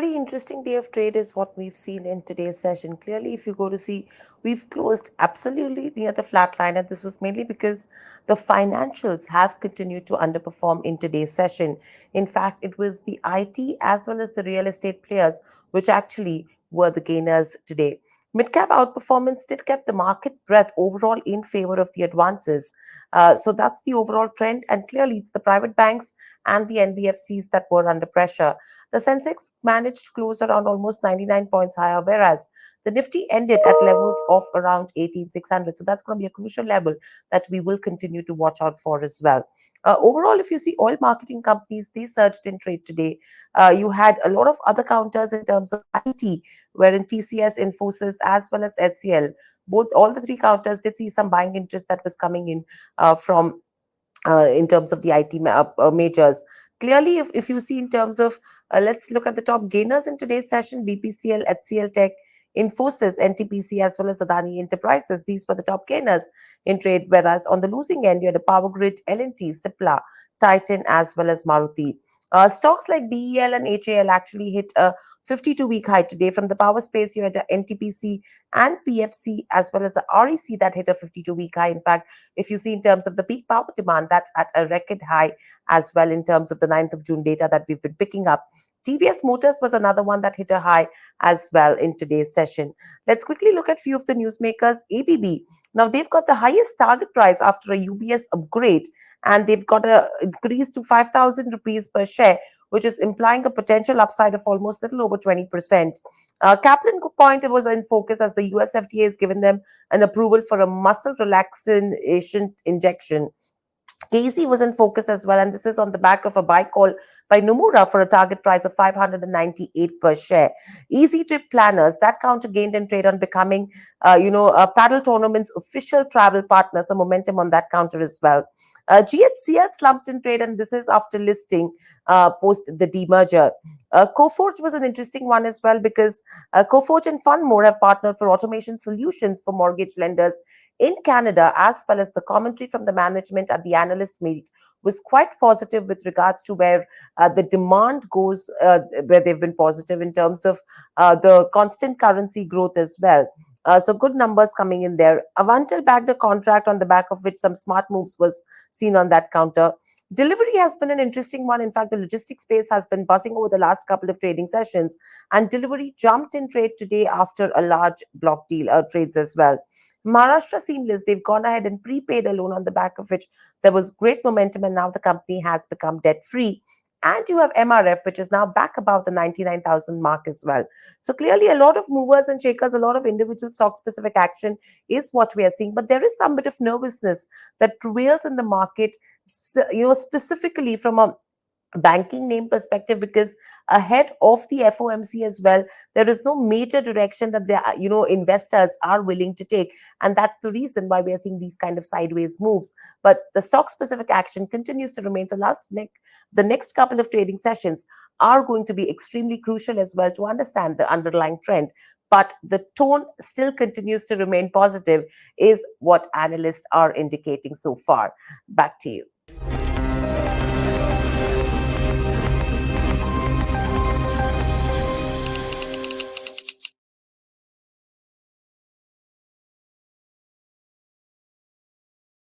Very interesting day of trade is what we've seen in today's session. Clearly, if you go to see, we've closed absolutely near the flat line, and this was mainly because the financials have continued to underperform in today's session. In fact, it was the IT as well as the real estate players which actually were the gainers today. Mid-cap outperformance did keep the market breadth overall in favor of the advances. So that's the overall trend, and clearly it's the private banks and the NBFCs that were under pressure. The Sensex managed to close around almost 99 points higher, whereas the Nifty ended at levels of around 18,600. So that's going to be a crucial level that we will continue to watch out for as well. Overall, if you see oil marketing companies, they surged in trade today. You had a lot of other counters in terms of IT, wherein TCS, Infosys, as well as HCL, all the three counters did see some buying interest that was coming in from in terms of the IT majors. Clearly, if you see in terms of, let's look at the top gainers in today's session: BPCL, HCL Tech, Infosys, NTPC, as well as Adani Enterprises. These were the top gainers in trade, whereas on the losing end, you had a Power Grid, L&T, Cipla, Titan, as well as Maruti. Stocks like BEL and HAL actually hit a 52-week high today. From the power space, you had the NTPC and PFC, as well as the REC that hit a 52-week high. In fact, if you see in terms of the peak power demand, that's at a record high as well in terms of the 9th of June data that we've been picking up. TVS Motors was another one that hit a high as well in today's session. Let's quickly look at few of the newsmakers. ABB, now they've got the highest target price after a UBS upgrade, and they've got a increase to 5,000 rupees per share, which is implying a potential upside of almost a little over 20%. Kaplan Point was in focus as the US FDA has given them an approval for a muscle relaxation injection. KC was in focus as well, and this is on the back of a buy call by Nomura for a target price of 598 per share. Easy Trip Planners, that counter gained in trade on becoming, a paddle tournament's official travel partner, so momentum on that counter as well. GHCL slumped in trade, and this is after listing post the demerger. Coforge was an interesting one as well because Coforge and Fundmore have partnered for automation solutions for mortgage lenders in Canada, as well as the commentary from the management at the analyst meet was quite positive with regards to where the demand goes, where they've been positive in terms of the constant currency growth as well. So good numbers coming in there. Avantel bagged a contract on the back of which some smart moves was seen on that counter. Delivery has been an interesting one. In fact, the logistics space has been buzzing over the last couple of trading sessions, and delivery jumped in trade today after a large block deal trades as well. Maharashtra Seamless, they've gone ahead and prepaid a loan on the back of which there was great momentum, and now the company has become debt free. And you have MRF, which is now back above the 99,000 mark as well. So clearly, a lot of movers and shakers, a lot of individual stock specific action is what we are seeing. But there is some bit of nervousness that prevails in the market, specifically from a banking name perspective, because ahead of the FOMC as well, there is no major direction that the investors are willing to take, and that's the reason why we are seeing these kind of sideways moves. But the stock specific action continues to remain. So the next couple of trading sessions are going to be extremely crucial as well to understand the underlying trend. But the tone still continues to remain positive, is what analysts are indicating so far. Back to you.